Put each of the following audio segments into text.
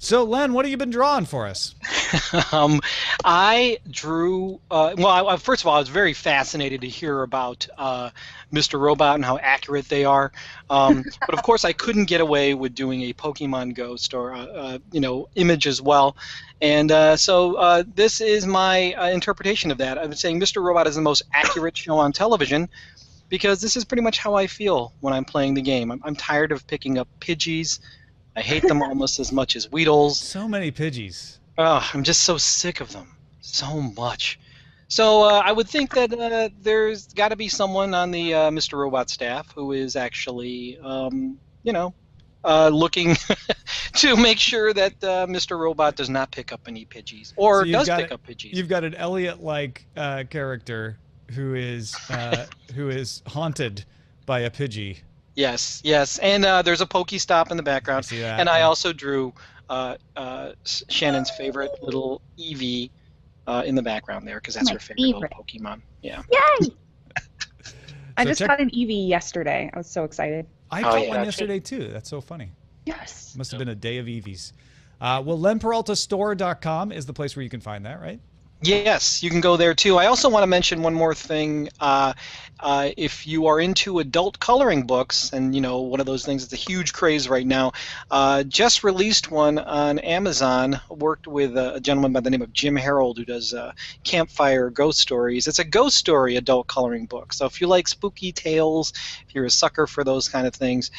So, Len, what have you been drawing for us? I drew. First of all, I was very fascinated to hear about Mr. Robot and how accurate they are. But of course, I couldn't get away with doing a Pokemon Ghost or image as well. And so this is my interpretation of that. I'm saying Mr. Robot is the most accurate show on television because this is pretty much how I feel when I'm playing the game. I'm tired of picking up Pidgeys. I hate them almost as much as Weedles. So many Pidgeys. Oh, I'm just so sick of them. So much. So I would think that there's got to be someone on the Mr. Robot staff who is actually, looking to make sure that Mr. Robot does not pick up any Pidgeys. Or does pick up Pidgeys. You've got an Elliot-like character who is haunted by a Pidgey. Yes, and there's a Pokestop in the background. I see that. And I also drew Shannon's favorite little Eevee in the background there because that's her favorite little Pokemon. Yeah. Yay! I just got an Eevee yesterday. I was so excited. I got one yesterday too. That's so funny. Yes. Must have been a day of Eevees. LenPeraltaStore.com is the place where you can find that, right? Yes, you can go there too. I also want to mention one more thing. If you are into adult coloring books, and one of those things that's a huge craze right now, just released one on Amazon. Worked with a gentleman by the name of Jim Harold who does Campfire Ghost Stories. It's a ghost story adult coloring book. So if you like spooky tales, if you're a sucker for those kind of things,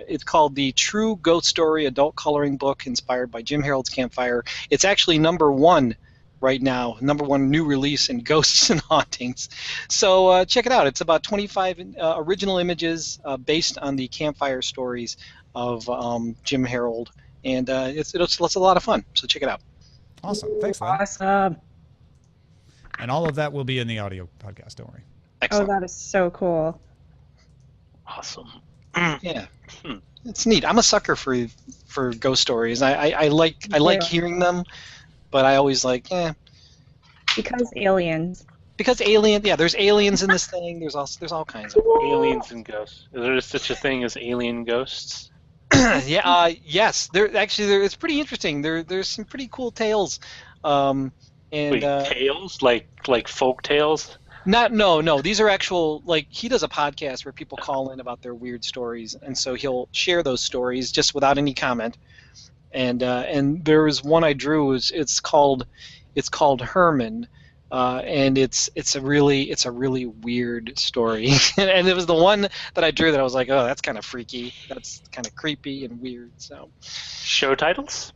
it's called the True Ghost Story Adult Coloring Book, inspired by Jim Harold's Campfire. It's actually #1 right now, #1 new release in Ghosts and Hauntings. So check it out. It's about 25 original images based on the campfire stories of Jim Harold, and it's a lot of fun. So check it out. Awesome. Thanks, Len. Awesome. And all of that will be in the audio podcast. Don't worry. Excellent. Oh, that is so cool. Awesome. Yeah. It's neat. I'm a sucker for ghost stories. I like hearing them. But I always Because aliens. Because there's aliens in this thing. There's all kinds of aliens and ghosts. Is there such a thing as alien ghosts? Yes. It's pretty interesting. There's some pretty cool tales. Wait, tales like folk tales? No. These are actual, he does a podcast where people call in about their weird stories, and so he'll share those stories just without any comment. And there was one I drew. It's called Herman, and it's a really weird story. And it was the one that I drew that I was like, oh, that's kind of freaky. That's kind of creepy and weird. So, show titles?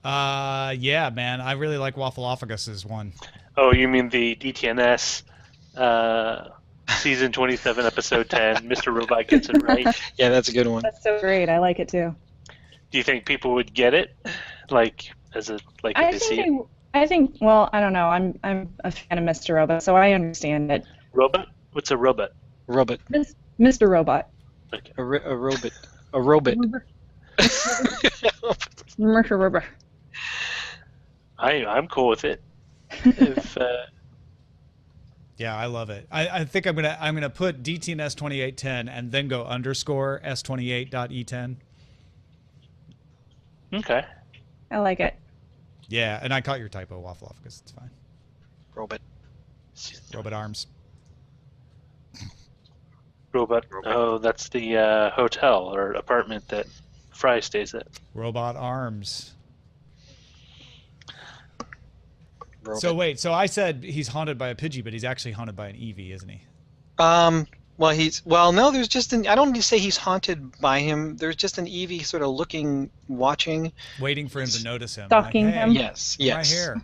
Yeah, man, I really like Waffleophagus's one. Oh, you mean the DTNS? Season 27, episode 10. Mr. Robot gets it right. Yeah, that's a good one. That's so great. I like it too. Do you think people would get it, I think. Well, I don't know. I'm a fan of Mr. Robot, so I understand it. Robot? What's a robot? Robot. Mr. Robot. Okay. A robot. A robot. Mr. Robot. I'm cool with it. Yeah, I love it. I think I'm gonna put DTNS 2810 and then go underscore S28.E10. Okay. I like it. Yeah, and I caught your typo, Waffleophagus. It's fine. Robot arms. Robot. Oh, that's the hotel or apartment that Fry stays at. Robot arms. Robot. So wait, so I said he's haunted by a Pidgey, but he's actually haunted by an Eevee, isn't he? No, there's just I don't need to say he's haunted by him. There's just an Eevee sort of looking, watching. Waiting for him to notice him. Stalking him. Yes. Right here.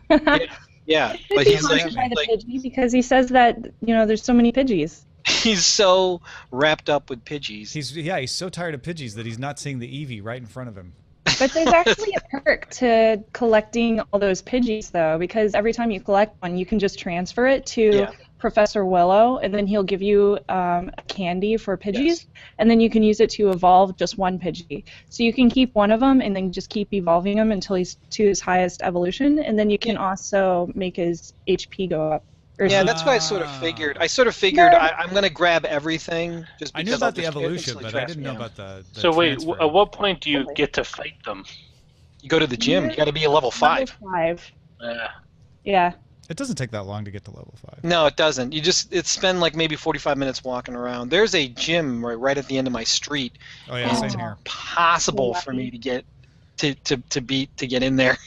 Yeah, but he's haunted by the Pidgey because he says that, there's so many Pidgeys. He's so wrapped up with Pidgeys. He's so tired of Pidgeys that he's not seeing the Eevee right in front of him. But there's actually a perk to collecting all those Pidgeys, though, because every time you collect one, you can just transfer it to Professor Willow, and then he'll give you a candy for Pidgeys, and then you can use it to evolve just one Pidgey. So you can keep one of them and then just keep evolving him until he's to his highest evolution, and then you can also make his HP go up. Yeah, that's what I sort of figured. I'm going to grab everything. Just I knew about the evolution, but I didn't know about the So wait, at what point do you get to fight them? You go to the gym, you got to be a level 5. Level 5. Yeah. Yeah. It doesn't take that long to get to level 5. No, it doesn't. It's spend like maybe 45 minutes walking around. There's a gym right at the end of my street. Oh yeah, and same it's here. impossible for me to get to get in there.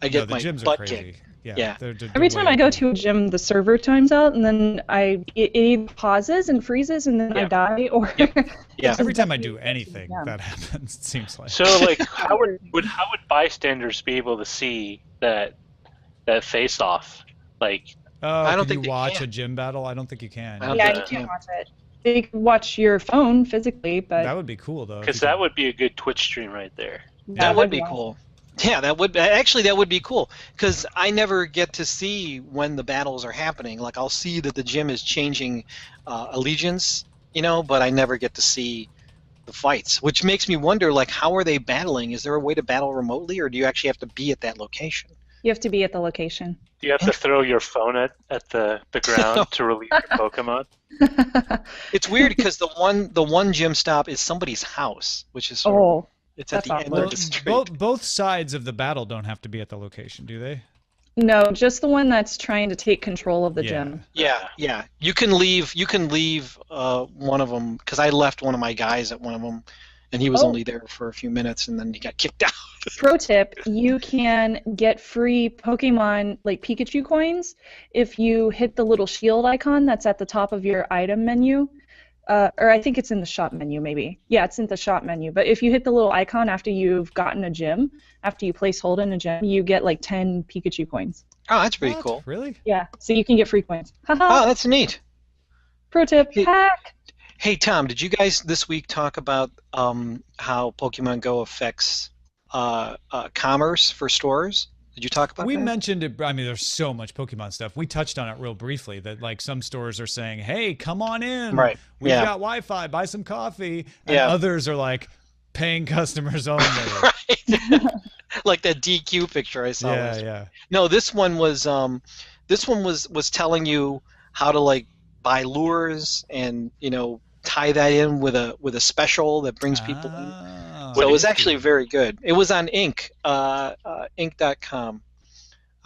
I get the my gyms are butt crazy. kicked. Yeah. Yeah. They're Every time way I go better. to a gym, the server times out, and then it either pauses and freezes, and then I Yeah. die, or Yeah. Every time I do anything, Yeah. that happens. It seems like. So like, how would bystanders be able to see that face off? Like, Oh, I don't can think you they watch can. a gym battle? I don't think you can. I don't yeah, think you you can't can. watch it. You can watch your phone physically, but That would be cool though. if because you that could- would be a good Twitch stream right there. That would be awesome. cool. Yeah, that would be cool because I never get to see when the battles are happening. Like I'll see that the gym is changing allegiance, but I never get to see the fights, which makes me wonder, like, how are they battling? Is there a way to battle remotely, or do you actually have to be at that location? You have to be at the location. Do you have to throw your phone at the ground to release your Pokemon? It's weird because the one gym stop is somebody's house, which is sort of, Oh, it's at that's the end awkward. of the street. both sides of the battle don't have to be at the location, do they? no, just the one that's trying to take control of the Yeah. gym. Yeah. You can leave one of them because I left one of my guys at one of them, and he was Oh. only there for a few minutes, and then he got kicked out. Pro tip, you can get free Pokemon, like Pikachu coins, if you hit the little shield icon that's at the top of your item menu. Or I think it's in the shop menu, maybe. Yeah, it's in the shop menu. But if you hit the little icon after you've gotten a gym, after you place hold in a gym, you get like 10 Pikachu coins. Oh, that's pretty What? cool. Really? Yeah, so you can get free coins. Haha, Oh, that's neat. pro tip, Hey. hack! Hey, Tom, did you guys this week talk about how Pokemon Go affects commerce for stores? Did you talk about We that? mentioned it. I mean, there's so much Pokemon stuff. We touched on it real briefly. That like some stores are saying, "Hey, come on in. Right. We've Yeah. got Wi-Fi. Buy some coffee." And Yeah. others are like, paying customers only. Right. Like that DQ picture I saw. Yeah, yeah. No, this one was telling you how to like buy lures and tie that in with a special that brings people in. Oh, So it was interesting. actually very good. It was on Inc. Inc.com,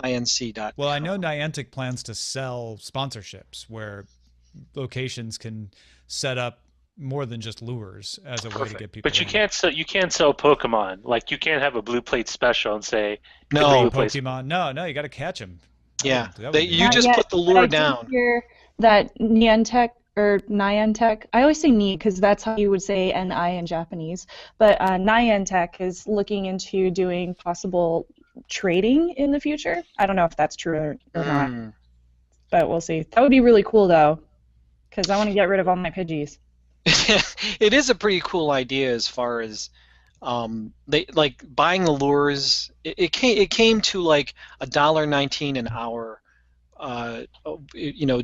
inc.com. Well, I know Niantic plans to sell sponsorships where locations can set up more than just lures as a way to get people. But you in. can't sell Pokemon. Like you can't have a blue plate special and say No, blue plate. Pokemon. No, you got to catch them. yeah, That would they, be you Not just yet, put the but lure I did down. hear that Niantic, I always say Ni because that's how you would say Ni in Japanese, but Niantic is looking into doing possible trading in the future. I don't know if that's true or not, Mm. but we'll see. That would be really cool though, because I want to get rid of all my Pidgeys. It is a pretty cool idea as far as they like buying the lures. It came to like $1.19 an hour,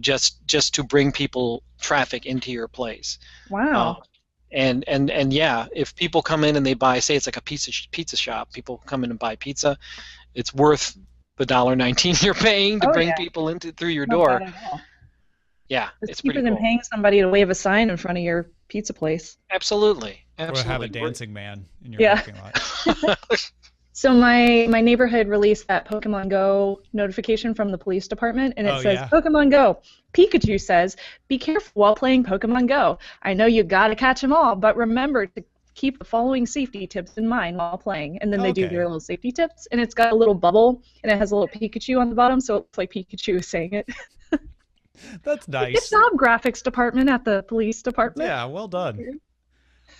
just to bring people traffic into your place. Wow. And yeah, if people come in and they buy, say it's like a pizza shop, people come in and buy pizza, it's worth the $1.19 you're paying to Oh, bring yeah. people through your Not door. bad at all. Yeah, It's it's cheaper pretty than cool. paying somebody to wave a sign in front of your pizza place. Absolutely, Or absolutely. have a dancing man in your Yeah. parking lot. So my neighborhood released that Pokemon Go notification from the police department, and it Oh, says, yeah? Pokemon Go. Pikachu says, be careful while playing Pokemon Go. I know you gotta catch them all, but remember to keep the following safety tips in mind while playing. And then they do Okay. their little safety tips, and it's got a little bubble, and it has a little Pikachu on the bottom, so it's like Pikachu is saying it. That's Good nice. job, graphics department at the police department. Yeah, well done.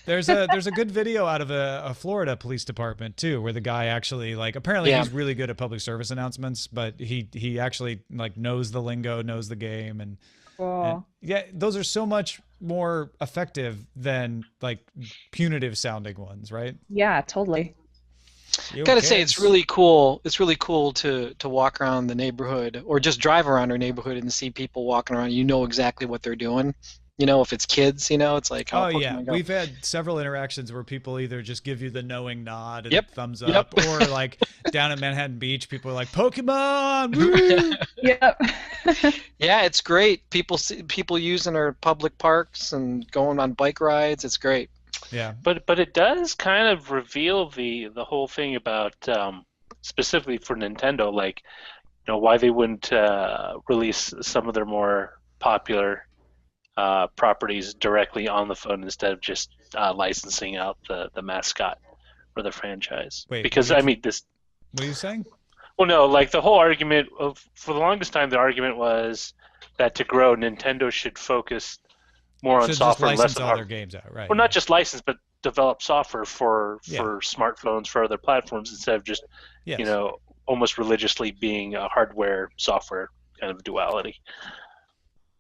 There's a good video out of a Florida police department too, where the guy actually apparently Yeah. he's really good at public service announcements, but he actually knows the lingo, knows the game, and Cool. yeah, those are so much more effective than punitive sounding ones, right? Yeah, totally. You Gotta say, it's kids. really cool. It's really cool to walk around the neighborhood or just drive around our neighborhood and see people walking around. You know exactly what they're doing. If it's kids, it's like, Oh yeah, Pokemon Go. we've had several interactions where people either just give you the knowing nod and Yep, thumbs yep. up, or down at Manhattan Beach, people are like Pokemon. Woo! Yep. Yeah, it's great. People using our public parks and going on bike rides. It's great. Yeah. But it does kind of reveal the whole thing about specifically for Nintendo, like why they wouldn't release some of their more popular properties directly on the phone instead of just licensing out the mascot for the franchise. Wait, Because what I are mean this. What are you saying? Well, no, like the whole argument for the longest time, the argument was that to grow, Nintendo should focus more on Should just software and less license on all their hardware. games out, right? Well, not just license, but develop software for Yeah. smartphones, for other platforms, instead of just Yes. almost religiously being a hardware software kind of duality.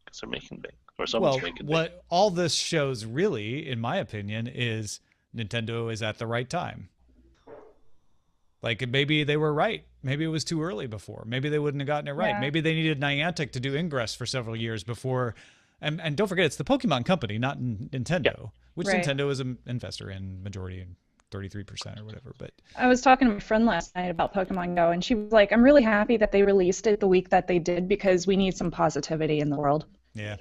Because they're making big, or someone's Well, making big. what all this shows, really, in my opinion, is Nintendo is at the right time. Like maybe they were right. Maybe it was too early before. Maybe they wouldn't have gotten it right. Yeah. Maybe they needed Niantic to do Ingress for several years before. And don't forget, it's the Pokemon company, not Nintendo, which Right. Nintendo is an investor in, majority in 33% or whatever. But I was talking to my friend last night about Pokemon Go, and she was like, I'm really happy that they released it the week that they did because we need some positivity in the world. yeah.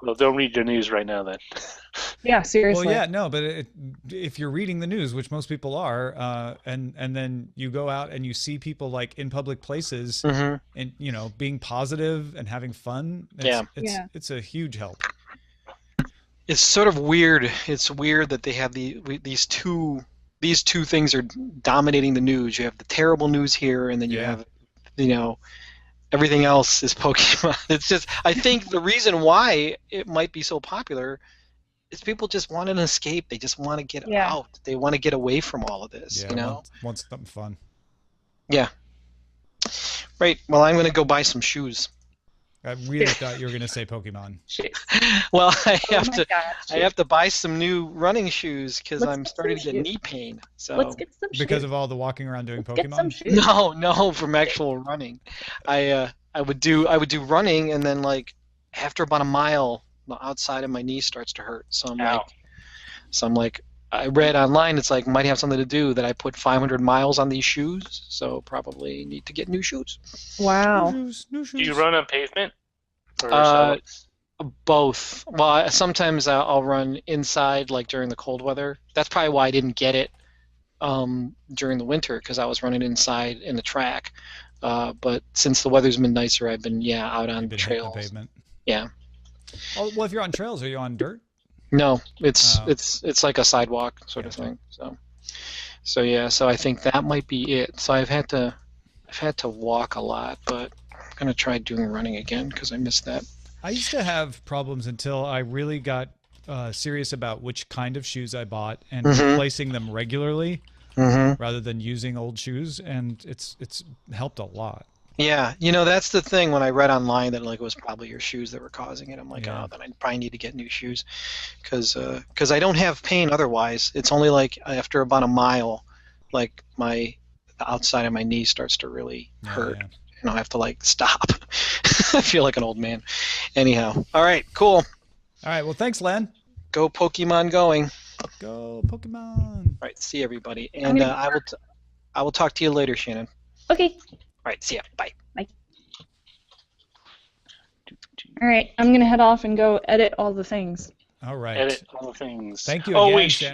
Well, don't read your news right now then. Yeah, seriously. Well, yeah, no, but if you're reading the news, which most people are, and then you go out and you see people like in public places, Mhm. and being positive and having fun, Yeah. it's a huge help. It's sort of weird. It's weird that they have these two things are dominating the news. You have the terrible news here, and then you Yeah. have everything else is Pokemon. It's just, I think the reason why it might be so popular is people just want an escape. They just want to get Yeah. out. They want to get away from all of this. Yeah, want something fun. Yeah. Right. Well, I'm going to go buy some shoes. I really thought you were gonna say Pokemon. Well, I Oh have my to. gosh. I have to buy some new running shoes because Let's I'm get starting to some get shoes. knee pain. So Let's get some Because shoes. of all the walking around doing Let's get some Pokemon. shoes. no, from actual running. I would do running, and then like after about a mile, the outside of my knee starts to hurt. So I'm like, I read online it's like might have something to do that I put 500 miles on these shoes, so probably need to get new shoes. Wow. New Do shoes. you run on pavement? Or Uh, sidewalks? Both. Well, sometimes I'll run inside, like during the cold weather. That's probably why I didn't get it during the winter, because I was running inside in the track. But since the weather's been nicer, I've been out on You've been hitting the trails. pavement. Yeah. Oh, well, if you're on trails, are you on dirt? No, it's Oh. it's like a sidewalk sort of thing. So yeah. So I think that might be it. So I've had to walk a lot, but I'm gonna try doing running again because I missed that. I used to have problems until I really got serious about which kind of shoes I bought and Mhm. replacing them regularly Mm-hmm. rather than using old shoes, and it's helped a lot. Yeah, that's the thing. When I read online that like it was probably your shoes that were causing it, I'm like, Yeah. oh, then I probably need to get new shoes, because I don't have pain otherwise. It's only like after about a mile, like the outside of my knee starts to really hurt, Yeah. and I have to like stop. I feel like an old man. Anyhow, all right, cool. All right. Well, thanks, Len. Go Pokemon going. Go Pokemon. All right, see everybody, and I will talk to you later, Shannon. Okay. All right, see ya. Bye. All right. I'm going to head off and go edit all the things. All right. Edit all the things. Thank you Oh, again, wait, Shannon.